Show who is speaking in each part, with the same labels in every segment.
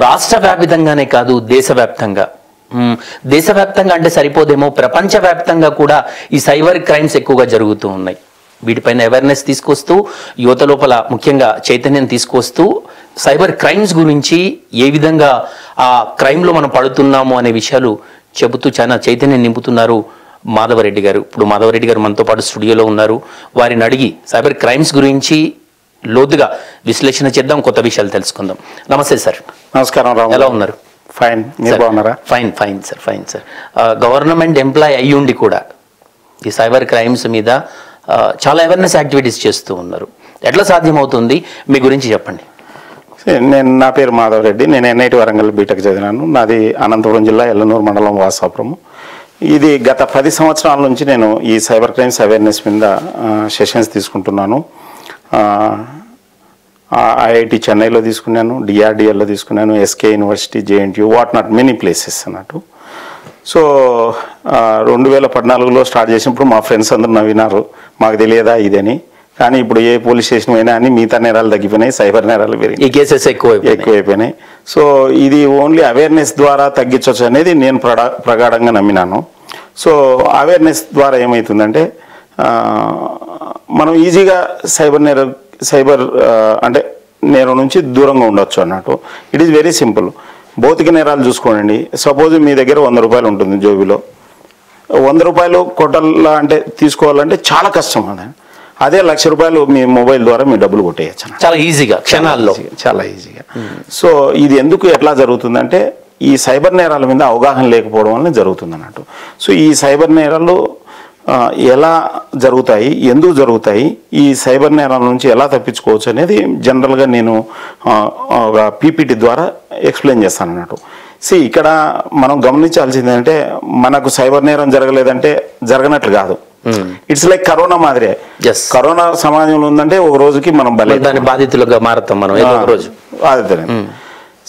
Speaker 1: రాష్ట్ర వ్యాప్తంగానే కాదు దేశవ్యాప్తంగా దేశవ్యాప్తంగా అంటే సరిపోదేమో ప్రపంచవ్యాప్తంగా కూడా ఈ సైబర్ క్రైమ్స్ ఎక్కువగా జరుగుతూ ఉన్నాయి. వీటిపైన అవేర్నెస్ తీసుకొస్తూ యువత లోపల ముఖ్యంగా చైతన్యం తీసుకొస్తూ సైబర్ క్రైమ్స్ గురించి ఏ విధంగా ఆ క్రైమ్లో మనం పడుతున్నాము అనే విషయాలు చెబుతూ చాలా చైతన్యం నింపుతున్నారు మాధవరెడ్డి గారు. ఇప్పుడు మాధవరెడ్డి గారు మనతో పాటు స్టూడియోలో ఉన్నారు. వారిని అడిగి సైబర్ క్రైమ్స్ గురించి లోతుగా విశ్లేషణ చేద్దాం, కొత్త విషయాలు తెలుసుకుందాం. నమస్తే సార్.
Speaker 2: నమస్కారం రావు,
Speaker 1: ఎలా ఉన్నారు?
Speaker 2: ఫైన్, మీరు బాగున్నారా?
Speaker 1: Fine fine sir, fine sir. Government employee అయ్యుండి కూడా ఈ సైబర్ క్రైమ్స్ మీద చాలా అవేర్నెస్ యాక్టివిటీస్ చేస్తూ ఉన్నారు. ఎట్లా సాధ్యమవుతుంది, మీ గురించి చెప్పండి.
Speaker 2: నా పేరు మాధవరెడ్డి. నేను ఎన్ఐటి వరంగల్ బీటెక్ చదివినాను. నాది అనంతపురం జిల్లా ఎల్లనూరు మండలం వాసాపురము. ఇది గత 10 సంవత్సరాల నుంచి నేను ఈ సైబర్ క్రైమ్స్ అవేర్నెస్ మీద సెషన్స్ తీసుకుంటున్నాను. ఐఐటి చెన్నైలో తీసుకున్నాను, డిఆర్డిఎల్లో తీసుకున్నాను, SK university, JNTU, what not many places అన్నట్టు. సో 2014లో స్టార్ట్ చేసినప్పుడు మా ఫ్రెండ్స్ అందరూ నవ్వినారు, మాకు తెలియదా ఇదని. కానీ ఇప్పుడు ఏ పోలీస్ స్టేషన్ అయినా అని మిగతా నేరాలు తగ్గిపోయినాయి, సైబర్ నేరాలు పెరిగినాయి,
Speaker 1: ఈ కేసెస్ ఎక్కువైపోయినాయి.
Speaker 2: సో ఇది ఓన్లీ అవేర్నెస్ ద్వారా తగ్గించవచ్చు అనేది నేను ప్రగాఢంగా నమ్మినాను. సో అవేర్నెస్ ద్వారా ఏమవుతుందంటే మనం ఈజీగా సైబర్ అంటే నేరం నుంచి దూరంగా ఉండొచ్చు అన్నట్టు. It is very simple. భౌతిక నేరాలు చూసుకోండి. సపోజ్ మీ దగ్గర 100 రూపాయలు ఉంటుంది జోబిలో. 100 రూపాయలు కొట్టాల అంటే తీసుకోవాలంటే చాలా కష్టం. అదే 1,00,000 రూపాయలు మీ మొబైల్ ద్వారా మీ డబ్బులు కొట్టేయచ్చు
Speaker 1: చాలా ఈజీగా, క్షణాల్లో,
Speaker 2: చాలా ఈజీగా. సో ఇది ఎందుకు ఎట్లా జరుగుతుందంటే ఈ సైబర్ నేరాల మీద అవగాహన లేకపోవడం వల్ల జరుగుతుంది అన్నట్టు. సో ఈ సైబర్ నేరాలు ఎలా జరుగుతాయి, ఎందుకు జరుగుతాయి, ఈ సైబర్ నేరాల నుంచి ఎలా తప్పించుకోవచ్చు అనేది జనరల్గా నేను ఒక పీపీటీ ద్వారా ఎక్స్ప్లెయిన్ చేస్తాను అన్నట్టు. ఇక్కడ మనం గమనించాల్సింది అంటే మనకు సైబర్ నేరం జరగలేదంటే జరగనట్లు కాదు. ఇట్స్ లైక్ కరోనా మాదిరే. కరోనా సమాజంలో ఉందంటే ఒక రోజుకి మనం
Speaker 1: బాధితులుగా మారుతాం మనం రోజు.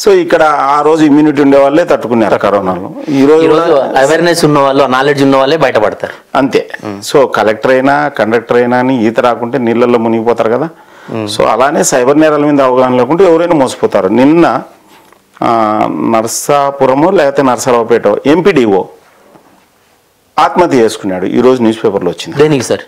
Speaker 2: సో ఇక్కడ ఆ రోజు ఇమ్యూనిటీ ఉండే వాళ్ళే తట్టుకున్నారు కరోనాలో. ఈ రోజు
Speaker 1: అవేర్నెస్ ఉన్న వాళ్ళు, నాలెడ్జ్ ఉన్న వాళ్ళే బయటపడతారు
Speaker 2: అంతే. సో కలెక్టర్ అయినా కండక్టర్ అయినా అని ఈత రాకుంటే నీళ్ళల్లో మునిగిపోతారు కదా. సో అలానే సైబర్ నేరాల మీద అవగాహన లేకుంటే ఎవరైనా మోసపోతారు. నిన్న నర్సాపురమో లేకపోతే నర్సరావుపేట ఎంపీడీఓ ఆత్మహత్య చేసుకున్నాడు. ఈరోజు న్యూస్ పేపర్లో వచ్చింది.
Speaker 1: దేనికి సార్?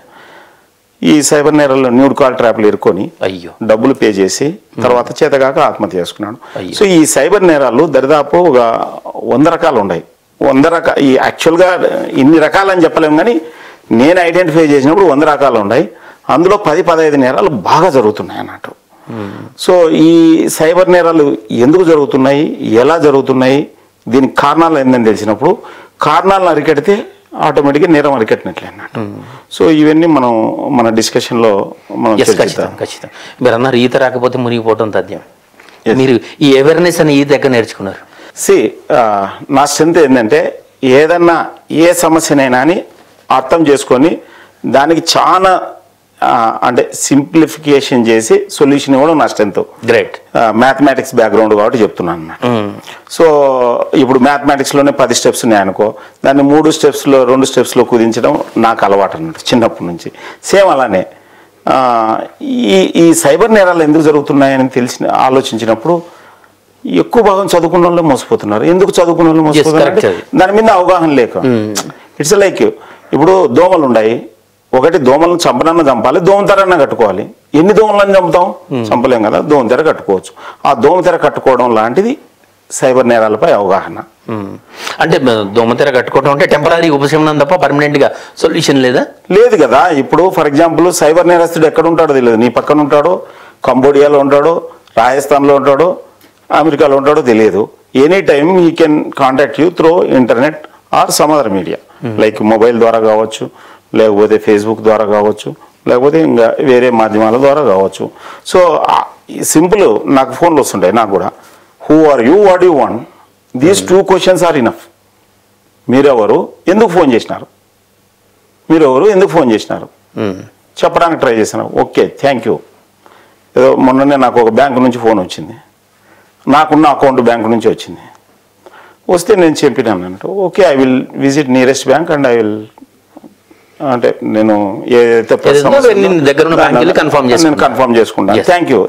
Speaker 2: ఈ సైబర్ నేరాల్లో న్యూడ్ కాల్ ట్రాప్లు ఇరుక్కొని
Speaker 1: అయ్యో
Speaker 2: డబ్బులు పే చేసి తర్వాత చేతగాక ఆత్మహత్య చేసుకున్నాడు. సో ఈ సైబర్ నేరాలు దరిదాపు ఒక 100 రకాలు ఉన్నాయి. 100 రకాలు ఈ యాక్చువల్గా ఇన్ని రకాలని చెప్పలేము, కానీ నేను ఐడెంటిఫై చేసినప్పుడు 100 రకాలు ఉన్నాయి. అందులో 10-15 నేరాలు బాగా జరుగుతున్నాయి అన్నట్టు. సో ఈ సైబర్ నేరాలు ఎందుకు జరుగుతున్నాయి, ఎలా జరుగుతున్నాయి, దీనికి కారణాలు ఏందని తెలిసినప్పుడు కారణాలను అరికడితే ఆటోమేటిక్గా నేరం అరికట్టినట్లే అన్నట్టు. సో ఇవన్నీ మనం మన డిస్కషన్లో మనం
Speaker 1: ఖచ్చితంగా. మీరు అన్నారు ఈత రాకపోతే మునిగిపోవడం తథ్యం. మీరు ఈ అవేర్నెస్ అని ఈత ఎక్కడ నేర్చుకున్నారు?
Speaker 2: నా స్ట్రెంత్ ఏంటంటే ఏదన్నా ఏ సమస్యనైనా అని అర్థం చేసుకొని దానికి చాలా అంటే సింప్లిఫికేషన్ చేసి సొల్యూషన్ ఇవ్వడం నా స్ట్రెంత్.
Speaker 1: గ్రేట్.
Speaker 2: మ్యాథమెటిక్స్ బ్యాక్గ్రౌండ్ కాబట్టి చెప్తున్నాను అన్నమాట. సో ఇప్పుడు మ్యాథమెటిక్స్లోనే 10 స్టెప్స్ ఉన్నాయనుకో, దాన్ని 3 స్టెప్స్లో 2 స్టెప్స్లో కుదించడం నాకు అలవాటు అన్నట్టు చిన్నప్పటి నుంచి. సేమ్ అలానే ఈ సైబర్ నేరాలు ఎందుకు జరుగుతున్నాయని ఆలోచించినప్పుడు ఎక్కువ భాగం చదువుకున్న వాళ్ళే మోసపోతున్నారు. ఎందుకు చదువుకున్న వాళ్ళు మోసపోతున్నారు? దాని మీద అవగాహన లేక. ఇట్స్ లైక్ ఇప్పుడు దోమలు ఉన్నాయి, ఒకటి దోమలను చంపనన్నా చంపాలి, దోమతెరన్నా కట్టుకోవాలి. ఎన్ని దోమలను చంపుతాం? చంపలేం కదా. దోమతెర కట్టుకోవచ్చు. ఆ దోమతెర కట్టుకోవడం లాంటిది సైబర్ నేరాలపై అవగాహన.
Speaker 1: అంటే దోమతెర కట్టుకోవడం అంటే టెంపరీ ఉపశమనం తప్ప పర్మనెంట్ గా సొల్యూషన్ లేదా?
Speaker 2: లేదు కదా. ఇప్పుడు ఫర్ ఎగ్జాంపుల్ సైబర్ నేరస్తుడు ఎక్కడ ఉంటాడో తెలియదు. నీ పక్కన ఉంటాడో, కంబోడియాలో ఉంటాడో, రాజస్థాన్లో ఉంటాడో, అమెరికాలో ఉంటాడో తెలియదు. Any time he can contact you through internet or some other media, like mobile ద్వారా కావచ్చు, లేకపోతే ఫేస్బుక్ ద్వారా కావచ్చు, లేకపోతే ఇంకా వేరే మాధ్యమాల ద్వారా కావచ్చు. సో సింపుల్ నాకు ఫోన్లు వస్తుంటాయి నాకు కూడా. Who are you, what you want, these 2 questions are enough. మీరెవరు, ఎందుకు ఫోన్ చేసినారు, మీరెవరు, ఎందుకు ఫోన్ చేసినారు చెప్పడానికి ట్రై చేసినారు. Okay, thank you. ఏదో మొన్ననే నాకు ఒక బ్యాంకు నుంచి ఫోన్ వచ్చింది, నాకున్న అకౌంట్ బ్యాంకు నుంచి వచ్చింది. వస్తే నేను చెప్పినాను అన్నట్టు. Okay, I will visit nearest bank and I will అంటే నేను ఏదైతే నేను కన్ఫర్మ్ చేసుకుంటాను.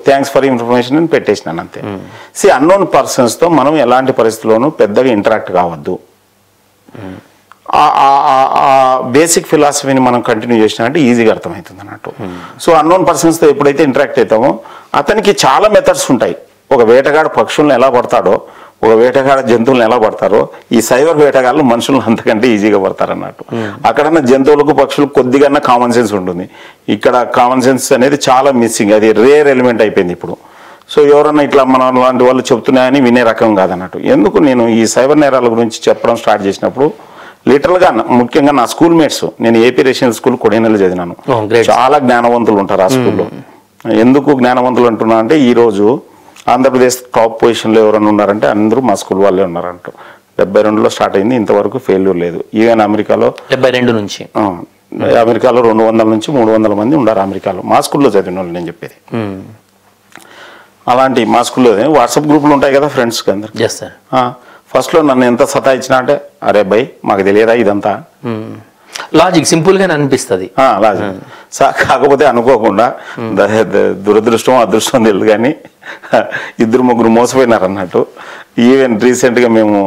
Speaker 2: థ్యాంక్స్ ఫర్ ఇన్ఫర్మేషన్ అని పెట్టేసినాను అంతే. అన్నోన్ పర్సన్స్ తో మనం ఎలాంటి పరిస్థితుల్లోనూ పెద్దగా ఇంటరాక్ట్ కావద్దు. బేసిక్ ఫిలాసఫీని మనం కంటిన్యూ చేసినామంటే ఈజీగా అర్థమవుతుంది అన్నట్టు. సో అన్నోన్ పర్సన్స్ తో ఎప్పుడైతే ఇంటరాక్ట్ అవుతామో అతనికి చాలా మెథడ్స్ ఉంటాయి. ఒక వేటగాడు పక్షులను ఎలా పడతాడో, ఒక వేటగాడ జంతువులను ఎలా పడతారో, ఈ సైబర్ వేటగాళ్ళు మనుషులను అంతకంటే ఈజీగా పడతారు అన్నట్టు. అక్కడన్నా జంతువులకు పక్షులకు కొద్దిగా కామన్ సెన్స్ ఉంటుంది. ఇక్కడ కామన్ సెన్స్ అనేది చాలా మిస్సింగ్, అది రేర్ ఎలిమెంట్ అయిపోయింది ఇప్పుడు. సో ఎవరన్నా ఇట్లా మన లాంటి వాళ్ళు చెప్తున్నాయని వినే రకం కాదన్నట్టు. ఎందుకు నేను ఈ సైబర్ నేరాల గురించి చెప్పడం స్టార్ట్ చేసినప్పుడు లిటరల్గా ముఖ్యంగా నా స్కూల్ మేట్స్, నేను ఏపీ రెసిడెన్షియల్ స్కూల్ కొడైనెల్లో చదివినాను, చాలా జ్ఞానవంతులు ఉంటారు ఆ స్కూల్లో. ఎందుకు జ్ఞానవంతులు అంటున్నా అంటే ఈరోజు ఆంధ్రప్రదేశ్ టాప్ పొజిషన్లో ఎవరైనా ఉన్నారంటే అందరూ మా స్కూల్ వాళ్ళే ఉన్నారంట. 72లో స్టార్ట్ అయింది, ఇంతవరకు ఫెయిల్యూర్ లేదు. ఈవెన్ అమెరికాలో
Speaker 1: 72 నుంచి
Speaker 2: అమెరికాలో 200 నుంచి 300 మంది ఉన్నారు అమెరికాలో, మా స్కూల్లో చదివిన వాళ్ళు నేను చెప్పేది. అలాంటి మా స్కూల్లో వాట్సాప్ గ్రూపులు ఉంటాయి కదా ఫ్రెండ్స్కి అందరికి. ఫస్ట్లో నన్ను ఎంత సతాయించినా అంటే అరే బై మాకు తెలియదా ఇదంతా,
Speaker 1: లాజిక్ సింపుల్ గానే అనిపిస్తుంది
Speaker 2: లాజిక్. కాకపోతే అనుకోకుండా దురదృష్టం అదృష్టం తెలియదు కానీ 2-3 మోసపోయినారు అన్నట్టు. ఈవెన్ రీసెంట్గా మేము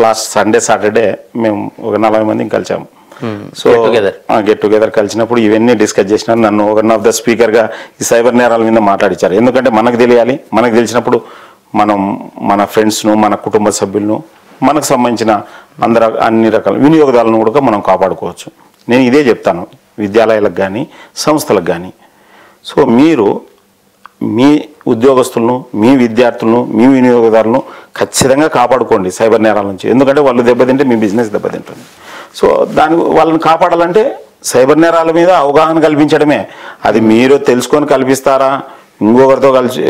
Speaker 2: లాస్ట్ సాటర్డే మేము ఒక 40 మందిని కలిసాము. సో గెట్ టుగెదర్ కలిసినప్పుడు ఇవన్నీ డిస్కస్ చేసినారు. నన్ను వన్ ఆఫ్ ద స్పీకర్గా ఈ సైబర్ నేరాల మీద మాట్లాడించారు. ఎందుకంటే మనకు తెలియాలి, మనకు తెలిసినప్పుడు మనం మన ఫ్రెండ్స్ను, మన కుటుంబ సభ్యులను, మనకు సంబంధించిన అన్ని రకాల వినియోగదారులను కూడా మనం కాపాడుకోవచ్చు. నేను ఇదే చెప్తాను విద్యాలయాలకు కానీ సంస్థలకు కానీ. సో మీరు మీ ఉద్యోగస్తులను, మీ విద్యార్థులను, మీ వినియోగదారులను ఖచ్చితంగా కాపాడుకోండి సైబర్ నేరాల నుంచి. ఎందుకంటే వాళ్ళు దెబ్బతింటే మీ బిజినెస్ దెబ్బతింటుంది. సో వాళ్ళని కాపాడాలంటే సైబర్ నేరాల మీద అవగాహన కల్పించడమే. అది మీరు తెలుసుకొని కల్పిస్తారా, ఇంకొకరితో కలిసి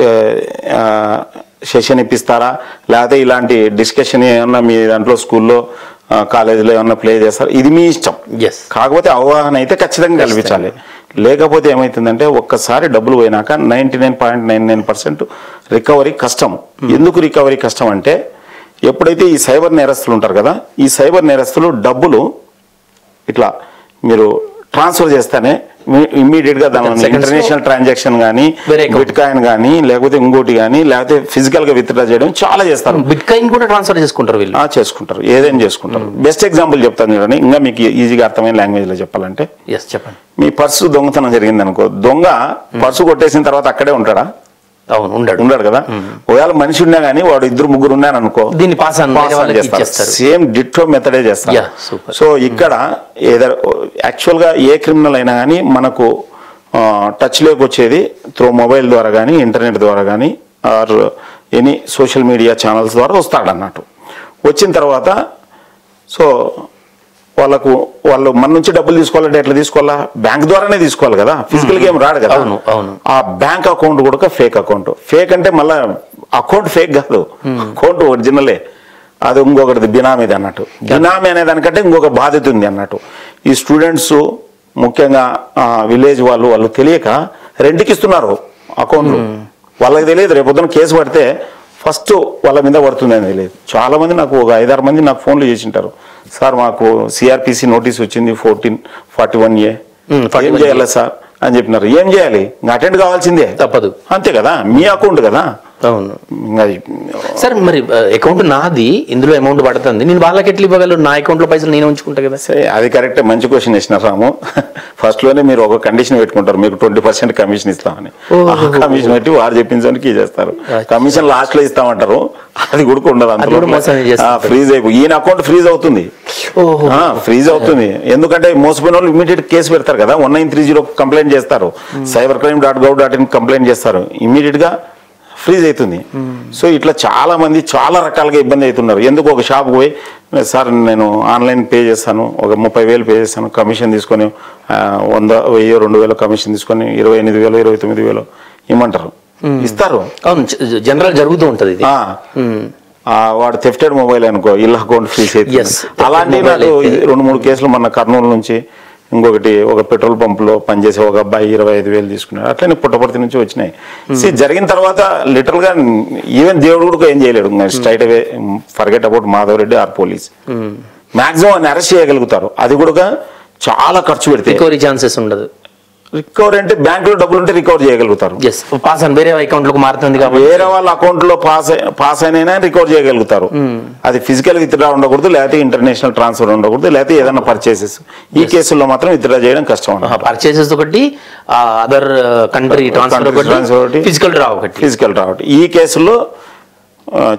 Speaker 2: సెషన్ ఇప్పిస్తారా, లేకపోతే ఇలాంటి డిస్కషన్ ఏమన్నా మీ దాంట్లో స్కూల్లో కాలేజీలో ఏమన్నా ప్లే చేస్తారా, ఇది మీ ఇష్టం. కాకపోతే అవగాహన అయితే ఖచ్చితంగా కల్పించాలి. లేకపోతే ఏమవుతుందంటే ఒక్కసారి డబ్బులు పోయినాక 99.99% రికవరీ కష్టం. ఎందుకు రికవరీ కష్టం అంటే ఎప్పుడైతే ఈ సైబర్ నేరస్తులు ఉంటారు కదా, ఈ సైబర్ నేరస్తులు డబ్బులు ఇట్లా మీరు ట్రాన్స్ఫర్ చేస్తేనే ఇమ్మీడియట్గా దాని ఇంటర్నేషనల్ ట్రాన్సాక్షన్ కానీ, బిట్ కాయిన్ కానీ, లేకపోతే ఇంకోటి కానీ, లేకపోతే ఫిజికల్ గా విత్డ్రా చేయడం చాలా చేస్తారు.
Speaker 1: బిట్ కాయిన్ కూడా ట్రాన్స్ఫర్ చేసుకుంటారు వీళ్ళు.
Speaker 2: చేసుకుంటారు, ఏదైనా చేసుకుంటారు. బెస్ట్ ఎగ్జాంపుల్ చెప్తాను చూడండి, ఇంకా మీకు ఈజీగా అర్థమైన లాంగ్వేజ్ లో చెప్పాలంటే,
Speaker 1: చెప్పండి.
Speaker 2: మీ పర్సు దొంగతనం జరిగింది అనుకో, దొంగ పర్సు కొట్టేసిన తర్వాత అక్కడే ఉంటాడా?
Speaker 1: అవును,
Speaker 2: ఉండడు కదా. ఒకవేళ మనిషి ఉన్నా కానీ వాడు 2-3 ఉన్నాను అనుకో,
Speaker 1: దీన్ని పాస్ చేస్తారు.
Speaker 2: సేమ్ డిట్టో మెథడే చేస్తారు. సో ఇక్కడ యాక్చువల్ గా ఏ క్రిమినల్ అయినా కానీ మనకు టచ్ లోకి వచ్చేది త్రూ మొబైల్ ద్వారా కానీ, ఇంటర్నెట్ ద్వారా కానీ, or any social media channels ద్వారా వస్తాడు అన్నట్టు. వచ్చిన తర్వాత సో వాళ్ళు మన నుంచి డబ్బులు తీసుకోవాలంటే ఎట్లా తీసుకోవాలా? బ్యాంక్ ద్వారానే తీసుకోవాలి కదా, ఫిజికల్ గా ఏం రాడు కదా. ఆ బ్యాంక్ అకౌంట్ కూడా ఫేక్ అకౌంట్. ఫేక్ అంటే మళ్ళా అకౌంట్ ఫేక్ కాదు, అకౌంట్ ఒరిజినలే. అది ఇంకొకటి బినామీది అన్నట్టు. బినామీ అనే దానికంటే ఇంకొక బాధ్యత ఉంది అన్నట్టు. ఈ స్టూడెంట్స్ ముఖ్యంగా విలేజ్ వాళ్ళు తెలియక రెంట్కి ఇస్తున్నారు అకౌంట్లు. వాళ్ళకి తెలియదు రేపొద్దున కేసు పడితే ఫస్ట్ వాళ్ళ మీద పడుతుంది అని తెలియదు. చాలా మంది నాకు ఒక 5-6 మంది నాకు ఫోన్లు చేసింటారు, సార్ మాకు సిఆర్పిసి నోటీస్ వచ్చింది 1441A, ఏం చేయాలి సార్ అని చెప్పినారు. ఏం చేయాలి? అటెండ్ కావాల్సిందే,
Speaker 1: తప్పదు,
Speaker 2: అంతే కదా, మీ అకౌంట్ కదా.
Speaker 1: అవును సార్, మరి అకౌంట్ నాది, ఇందులో అమౌంట్ పడుతుంది, నేను వాళ్ళకి ఎట్లా ఇవ్వగలరు? నా అకౌంట్ లో పైసలు నేను ఉంచుకుంటా కదా.
Speaker 2: సరే, అది కరెక్టే, మంచి క్వశ్చన్ వేసిన రాము. ఫస్ట్ లోనే మీరు ఒక కండిషన్ పెట్టుకుంటారు, మీకు 20% కమిషన్ ఇస్తామని. కమిషన్ పెట్టి వారు చెప్పించడానికి చేస్తారు. కమిషన్ లాస్ట్ లో ఇస్తామంటారు, అది కూడా ఉండదు. ఫ్రీజ్ అయిపోయి ఈయన అకౌంట్ ఫ్రీజ్ అవుతుంది, ఎందుకంటే మోసపోయిన వాళ్ళు ఇమీడియట్ కేసు పెడతారు కదా, 1930 కంప్లైంట్ చేస్తారు, cybercrime.gov.in కంప్లైంట్ చేస్తారు, ఇమీడియట్ గా ఫ్రీజ్ అవుతుంది. సో ఇట్లా చాలా మంది చాలా రకాలుగా ఇబ్బంది అవుతున్నారు. ఎందుకు ఒక షాప్ పోయి సార్ నేను ఆన్లైన్ పే చేస్తాను, ఒక 30,000 పే చేస్తాను, కమిషన్ తీసుకొని 100, 1000, 2000 కమిషన్ తీసుకొని 28,000, 29,000 ఇమ్మంటారు, ఇస్తారు.
Speaker 1: అవును, జనరల్ జరుగుతూ ఉంటది.
Speaker 2: వాడు థెఫ్టెడ్ మొబైల్ అనుకో, ఇళ్ళ అకౌంట్ ఫ్రీజ్ అవుతుంది. అలాంటి నాకు 2-3 కేసులు మన కర్నూలు నుంచి, ఇంకొకటి ఒక పెట్రోల్ పంపులో పనిచేసే ఒక అబ్బాయి 25,000 తీసుకున్నాడు. అట్లనే పుట్టపర్తి నుంచి వచ్చినాయి. జరిగిన తర్వాత లిటరల్ గా ఈవెన్ దేవుడు కూడా ఏం చేయలేడు, straight away forget about Madhav Reddy or police. Maximum అని అరెస్ట్ చేయగలుగుతారు. అది కూడా చాలా ఖర్చు పెడితే
Speaker 1: రికవరీ ఛాన్సెస్ ఉండదు.
Speaker 2: రికవరీ అంటే బ్యాంకులో డబ్బులు ఉంటే రికవర్ చేయగలుగుతారు.
Speaker 1: పాస్ అని వేరే అకౌంట్ లోకి మారుతుంది కాబట్టి
Speaker 2: వేరే వాళ్ళ అకౌంట్ లో పాస్ అయినా రికవర్ చేయగలుగుతారు. అది ఫిజికల్ విత్డ్రా ఉండకూడదు, లేకపోతే ఇంటర్నేషనల్ ట్రాన్స్ఫర్ ఉండకూడదు, లేకపోతే ఏదైనా పర్చేసెస్. ఈ కేసుల్లో మాత్రం విత్డ్రా చేయడం కష్టం.
Speaker 1: పర్చేసెస్ ఒకటి, అదర్ కంట్రీ ట్రాన్స్ఫర్ ఒకటి, ఫిజికల్ డ్రా ఒకటి. ఈ కేసుల్లో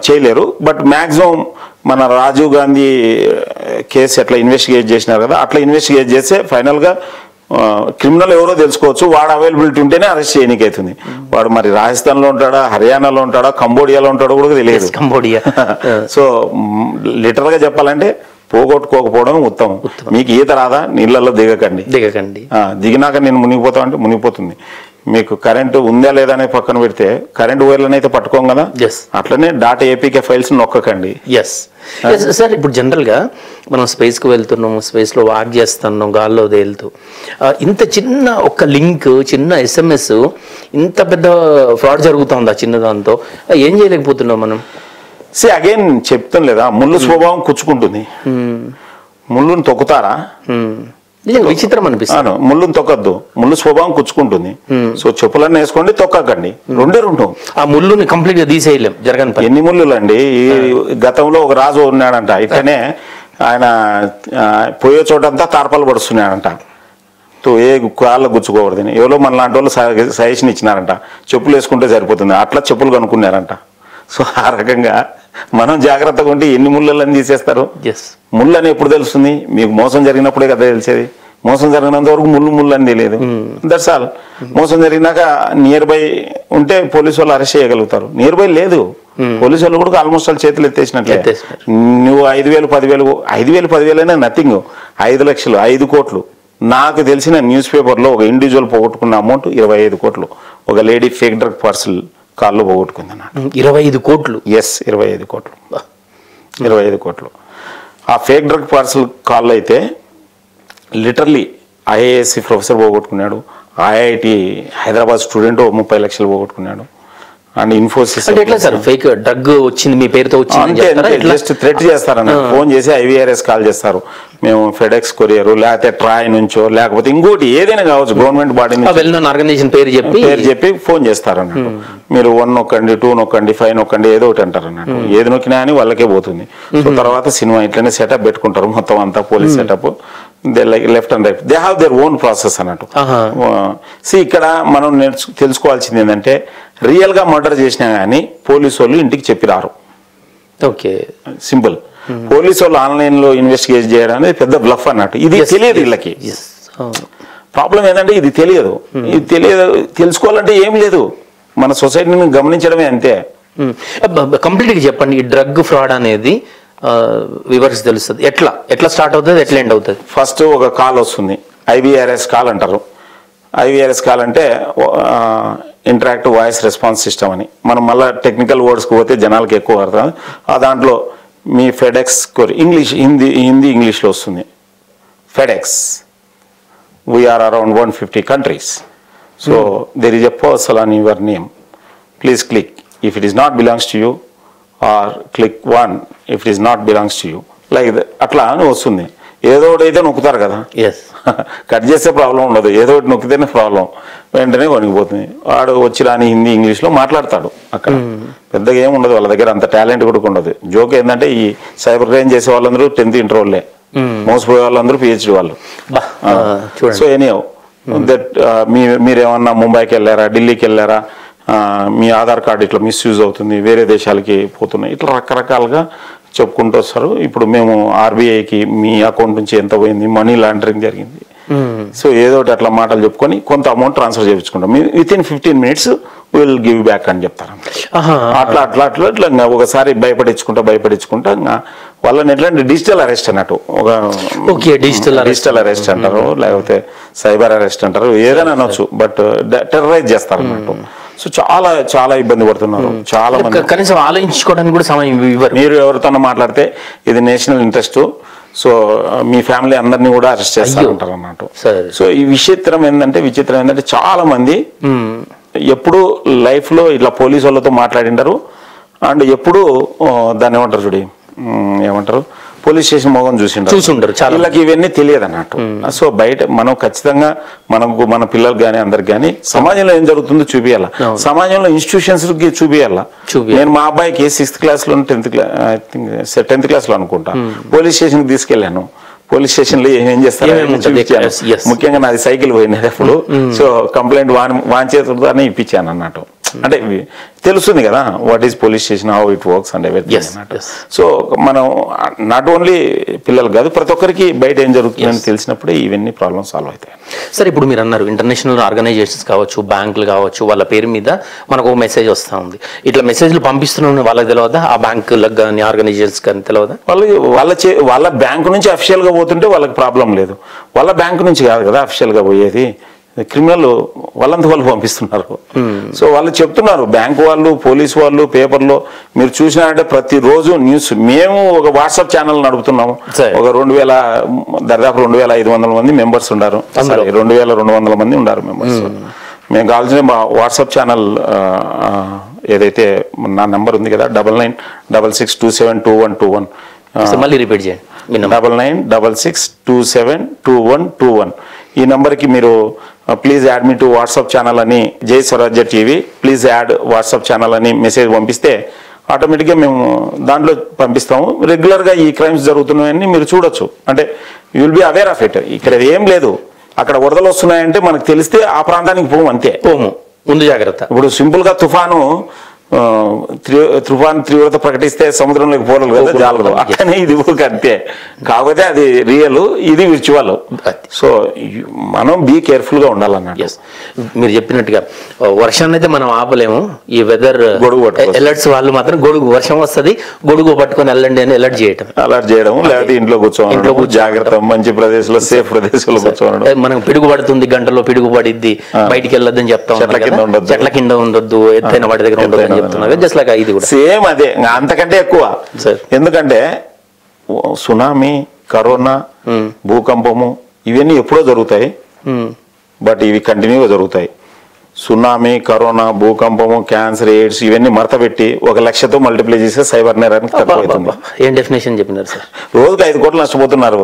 Speaker 1: చేయలేరు. బట్ మాక్సిమం మన రాజీవ్ గాంధీ కేసు ఎట్లా ఇన్వెస్టిగేట్ చేసినారు కదా, అట్లా ఇన్వెస్టిగేట్ చేస్తే ఫైనల్ గా క్రిమినల్ ఎవరో తెలుసుకోవచ్చు. వాడు అవైలబిలిటీ ఉంటేనే అరెస్ట్ చేయడానికి అవుతుంది. వాడు మరి రాజస్థాన్ లో ఉంటాడా, హర్యానాలో ఉంటాడా, కంబోడియాలో ఉంటాడో కూడా తెలియదు. కంబోడియా.
Speaker 2: సో లిటరల్ గా చెప్పాలంటే పోగొట్టుకోకపోవడం ఉత్తమం. మీకు ఈత రాదా, నీళ్ళల్లో దిగకండి. దిగినాక నేను మునిగిపోతా అంటే మునిగిపోతుంది. మీకు కరెంటు ఉందా లేదా అనేది పక్కన పెడితే కరెంట్ వైర్లను అయితే పట్టుకోం కదా, అట్లనే .apk ఫైల్స్ నొక్కకండి.
Speaker 1: సార్, ఇప్పుడు జనరల్ గా మనం స్పేస్ కు వెళ్తున్నాం, స్పేస్ లో వాక్ చేస్తున్నాం, గాల్లో తేలుతూ, ఇంత చిన్న ఒక లింక్, చిన్న SMS, ఇంత పెద్ద ఫ్రాడ్ జరుగుతుందా చిన్న దాంతో? ఏం చేయలేకపోతున్నాం మనం?
Speaker 2: అగైన్ చెప్తాం లేదా, ముళ్ళు స్వభావం కుచ్చుకుంటుంది. ముళ్ళును తొక్కుతారా?
Speaker 1: విచిత్రం అనిపిస్తుంది.
Speaker 2: ముళ్ళును తొక్కద్దు, ముళ్ళు స్వభావం కుచ్చుకుంటుంది. సో చెప్పులన్నీ వేసుకోండి, తొక్కకండి. రెండే.
Speaker 1: ఆ ముళ్ళుని కంప్లీట్ గా తీసేయలేం, జరగని.
Speaker 2: ఎన్ని ముళ్ళులు అండి. గతంలో ఒక రాజు ఉన్నాడంట, ఇట్లనే ఆయన పోయే చోటంతా తార్పాలు పడుస్తున్నాడంట. ఏ కాళ్ళ గుచ్చుకోకూడదని ఎవరో మన లాంటి వాళ్ళు సజెషన్ ఇచ్చినారంట, చెప్పులు వేసుకుంటే సరిపోతుంది. అట్లా చెప్పులు కనుక్కున్నారంట. సో ఆ రకంగా మనం జాగ్రత్తగా ఉంటే ఎన్ని ముళ్ళని తీసేస్తారు. ముళ్ళు అని ఎప్పుడు తెలుస్తుంది? మీకు మోసం జరిగినప్పుడే కదా తెలిసేది. మోసం జరిగినంత వరకు ముళ్ళు అని తెలియదు. That's all. మోసం జరిగినాక నియర్ బై ఉంటే పోలీసు వాళ్ళు అరెస్ట్ చేయగలుగుతారు. నియర్ బై లేదు, పోలీసు వాళ్ళు కూడా ఆల్మోస్ట్ వాళ్ళు చేతులు ఎత్తేసినట్లే. నువ్వు 5,000, 10,000, 5,000, 10,000 అయినా నథింగ్. 5 లక్షలు, 5 కోట్లు. నాకు తెలిసిన న్యూస్ పేపర్లో ఒక ఇండివిజువల్ పోగొట్టుకున్న అమౌంట్ 25 కోట్లు. ఒక లేడీ ఫేక్ డ్రగ్ పార్సల్ కాల్లో పోగొట్టుకుంది అన్నట్టు.
Speaker 1: 25 కోట్లు?
Speaker 2: ఎస్, 25 కోట్లు. 25 కోట్లు. ఆ ఫేక్ డ్రగ్ పార్సల్ కాల్లో అయితే లిటరల్లీ IASC ప్రొఫెసర్ పోగొట్టుకున్నాడు, IIT హైదరాబాద్ స్టూడెంట్ 30 లక్షలు పోగొట్టుకున్నాడు. అండ్ ఇన్ఫోసిస్
Speaker 1: ఎట్లా సార్ ఫేక్ డ్రగ్ వచ్చింది మీ పేరుతో వచ్చింది?
Speaker 2: జస్ట్ థ్రెట్ చేస్తారన్న. ఫోన్ చేసి IVRS కాల్ చేస్తారు, మేము FedEx కొరియర్, లేకపోతే ట్రాయ్ నుంచో, లేకపోతే ఇంకోటి ఏదైనా కావచ్చు, గవర్నమెంట్ బాడీ
Speaker 1: ఆర్గనైజేషన్ పేరు చెప్పి
Speaker 2: ఫోన్ చేస్తారన్నట్టు. మీరు 1 నొక్కండి, 2 నొక్కండి, 5 నొక్కండి, ఏదో ఒకటి అంటారు అన్నట్టు. ఏది నొక్కినా అని వాళ్ళకే పోతుంది. సో తర్వాత సినిమా ఇట్లనే సెటప్ పెట్టుకుంటారు మొత్తం అంతా, police setup. Left and right they have their own process అన్నట్టు. ఇక్కడ మనం తెలుసుకోవాల్సింది ఏంటంటే, రియల్ గా మర్డర్ చేసినా గానీ పోలీసు వాళ్ళు ఇంటికి చెప్పి రారు.
Speaker 1: Okay,
Speaker 2: simple. పోలీసు వాళ్ళు ఆన్లైన్ లో ఇన్వెస్టిగేట్ చేయడం అనేది పెద్ద బ్లఫ్ అన్నట్టు. ఇది తెలియదు వీళ్ళకి. ప్రాబ్లం ఏంటంటే ఇది తెలియదు. తెలుసుకోవాలంటే ఏం లేదు, మన సొసైటీని గమనించడమే అంతే.
Speaker 1: కంప్లీట్ గా చెప్పండి, ఈ డ్రగ్ ఫ్రాడ్ అనేది వివర్స్ తెలుస్తుంది ఎట్లా స్టార్ట్ అవుతుంది, ఎట్లా ఎండ్ అవుతుంది?
Speaker 2: ఫస్ట్ ఒక కాల్ వస్తుంది, IVRS కాల్ అంటారు. IVRS కాల్ అంటే ఇంటరాక్టివ్ వాయిస్ రెస్పాన్స్ సిస్టమ్ అని. మనం మళ్ళీ టెక్నికల్ వర్డ్స్కి పోతే జనాలకి ఎక్కువ అర్థం. దాంట్లో మీ FedEx ఇంగ్లీష్, హిందీ ఇంగ్లీష్లో వస్తుంది. FedEx, వీఆర్ అరౌండ్ 150 countries. So there is a person on your name, please click if it is not belongs to you, or click 1 if it is not belongs to you. Like అట్లా అని వస్తుంది. ఏదో ఒకటి అయితే నొక్కుతారు కదా, కట్ చేస్తే problem ఉండదు, ఏదో ఒకటి నొక్కితేనే ప్రాబ్లం. వెంటనే కొనిగిపోతుంది. వాడు వచ్చి రాని హిందీ ఇంగ్లీష్లో మాట్లాడతాడు. అక్కడ పెద్దగా ఏమి ఉండదు, వాళ్ళ దగ్గర అంత టాలెంట్ కూడా ఉండదు. జోక్ ఏంటంటే ఈ సైబర్ క్రైమ్ చేసే వాళ్ళందరూ 10th ఇంటర్ వాళ్ళే, మోసపోయే వాళ్ళందరూ PhD వాళ్ళు. సో ఎనీహౌ దట్ మీరేమన్నా ముంబైకి వెళ్ళారా, ఢిల్లీకి వెళ్ళారా, మీ ఆధార్ కార్డు ఇట్లా మిస్యూజ్ అవుతుంది, వేరే దేశాలకి పోతున్నాయి, ఇట్లా రకరకాలుగా చెప్పుకుంటూ వస్తారు. ఇప్పుడు మేము RBIకి మీ అకౌంట్ నుంచి ఎంత పోయింది, మనీ లాండరింగ్ జరిగింది, సో ఏదో ఒకటి అట్లా మాటలు చెప్పుకొని కొంత అమౌంట్ ట్రాన్స్ఫర్ చేయించుకుంటాం. Within 15 minutes will give back అని చెప్తారు. అట్లా అట్లా అట్లా ఇట్లా ఒకసారి భయపడించుకుంటా వాళ్ళని ఎట్లాంటి డిజిటల్ అరెస్ట్ అన్నట్టు. ఒక డిజిటల్ అరెస్ట్ అంటారు, లేకపోతే సైబర్ అరెస్ట్ అంటారు, ఏదైనా అనొచ్చు. బట్ టెర్రరైజ్ చేస్తారు అన్నట్టు. సో చాలా చాలా ఇబ్బంది పడుతున్నారు చాలా మంది.
Speaker 1: కనీసం ఆలోచించుకోవడానికి కూడా సమయం ఇవ్వరు.
Speaker 2: మీరు ఎవరితో మాట్లాడితే ఇది నేషనల్ ఇంట్రెస్ట్, సో మీ ఫ్యామిలీ అందరినీ కూడా అరెస్ట్ చేస్తారంటారు అన్నట్టు. సో ఈ విచిత్రం ఏంటంటే చాలా మంది ఎప్పుడు లైఫ్ లో ఇట్లా పోలీసు వాళ్ళతో మాట్లాడింటారు. అండ్ ఎప్పుడు దాన్ని ఏమంటారు పోలీస్ స్టేషన్ మొగం
Speaker 1: చూసుంటారు చాలా
Speaker 2: వీళ్ళకి ఇవన్నీ తెలియదు అన్నట్టు. సో బయట మనం ఖచ్చితంగా మన పిల్లలకు కానీ అందరికి కానీ సమాజంలో ఏం జరుగుతుందో చూపియాల, సమాజంలో ఇన్స్టిట్యూషన్స్ కి చూపియాల. నేను మా అబ్బాయికి 6th క్లాస్లో 10th క్లాస్లో అనుకుంటా పోలీస్ స్టేషన్కి తీసుకెళ్లాను. పోలీస్ స్టేషన్ లో ఏం చేస్తారు ముఖ్యంగా నాది సైకిల్ పోయినది అప్పుడు. సో కంప్లైంట్ వాన్ చేతులతోనే ఇప్పించాను అన్నట్టు. అంటే తెలుస్తుంది కదా what is police station, how it works and everything అన్నట్టు. సో మనం నాట్ ఓన్లీ పిల్లలు కాదు ప్రతి ఒక్కరికి బయట ఏం జరుగుతుందని తెలిసినప్పుడే ఇవన్నీ ప్రాబ్లమ్స్ సాల్వ్ అవుతాయి.
Speaker 1: సార్ ఇప్పుడు మీరు అన్నారు ఇంటర్నేషనల్ ఆర్గనైజేషన్స్ కావచ్చు, బ్యాంకులు కావచ్చు, వాళ్ళ పేరు మీద మనకు ఒక మెసేజ్ వస్తూ ఉంది. ఇట్లా మెసేజ్లు పంపిస్తున్నామని వాళ్ళకి తెలియదా? ఆ బ్యాంకులకు కానీ ఆర్గనైజేషన్స్ కానీ తెలియదా?
Speaker 2: వాళ్ళ బ్యాంకు నుంచి అఫిషియల్ గా పోతుంటే వాళ్ళకి ప్రాబ్లం లేదు. వాళ్ళ బ్యాంకు నుంచి కాదు కదా అఫిషియల్ గా పోయేది, క్రిమినల్ వాళ్ళంతా వాళ్ళు పంపిస్తున్నారు. సో వాళ్ళు చెప్తున్నారు బ్యాంకు వాళ్ళు, పోలీసు వాళ్ళు, పేపర్లో మీరు చూసినారంటే ప్రతిరోజు న్యూస్. మేము ఒక వాట్సాప్ ఛానల్ నడుపుతున్నాము. ఒక దాదాపు 2500 మంది మెంబర్స్ ఉన్నారు, 2200 మంది ఉన్నారు మెంబర్స్. మేము కావాల్సిన మా వాట్సాప్ ఛానల్ ఏదైతే నా నెంబర్ ఉంది కదా 9966272121
Speaker 1: మళ్ళీ రిపీట్ చేయండి.
Speaker 2: 9966272121 ఈ నంబర్కి మీరు please add me to WhatsApp channel అని జై స్వరాజ్య TV please add WhatsApp channel అని మెసేజ్ పంపిస్తే ఆటోమేటిక్గా మేము దాంట్లో పంపిస్తాము. రెగ్యులర్గా ఈ క్రైమ్స్ జరుగుతున్నాయని మీరు చూడొచ్చు. అంటే you will be aware of it. ఇక్కడ ఏం లేదు, అక్కడ వరదలు వస్తున్నాయంటే మనకు తెలిస్తే ఆ ప్రాంతానికి పోము, అంతే.
Speaker 1: ముందు జాగ్రత్త.
Speaker 2: ఇప్పుడు సింపుల్గా తుఫాను తీవ్రత ప్రకటిస్తే సముద్రంలోకి పోలేదు కదా జాలరు, అట్లనే ఇది అంతే. కాకపోతే అది రియల్, ఇది విర్చువల్. సో మనం బీ కేర్ఫుల్ గా ఉండాలన్నట్టు.
Speaker 1: మీరు చెప్పినట్టుగా వర్షాన్ని అయితే మనం ఆపలేము. ఈ వెదర్
Speaker 2: గొడుగు
Speaker 1: అలర్ట్స్ వాళ్ళు మాత్రం గొడుగు, వర్షం వస్తుంది గొడుగు పట్టుకొని వెళ్ళండి అని అలర్ట్ చేయడం,
Speaker 2: లేకపోతే ఇంట్లో కూర్చోవడం, జాగ్రత్త, మంచి ప్రదేశంలో సేఫ్ ప్రదేశంలో కూర్చోవడం.
Speaker 1: మనం పిడుగు పడుతుంది, గంటలో పిడుగు పడిద్ది, బయటికి వెళ్ళొద్దని చెప్తాం. చెట్ల కింద ఉండొద్దు, ఎత్తైన వాటి దగ్గర ఉండదు అని చెప్తున్నారు. జస్ట్ లైక్ ఇది కూడా
Speaker 2: సేమ్ అదే, అంతకంటే ఎక్కువ. ఎందుకంటే సునామీ, కరోనా, భూకంపము ఇవన్నీ ఎప్పుడో జరుగుతాయి, బట్ ఇవి కంటిన్యూగా జరుగుతాయి. సునామీ, కరోనా, భూకంపము, క్యాన్సర్, ఎయిడ్స్ ఇవన్నీ మరత పెట్టి 1 లక్షతో మల్టిప్లై చేస్తే సైబర్ నేరానికి తక్కువ అవుతుంది.
Speaker 1: ఏం డెఫినేషన్ చెప్పినారు సార్?
Speaker 2: రోజుకి 5 కోట్లు నష్టపోతున్నారు.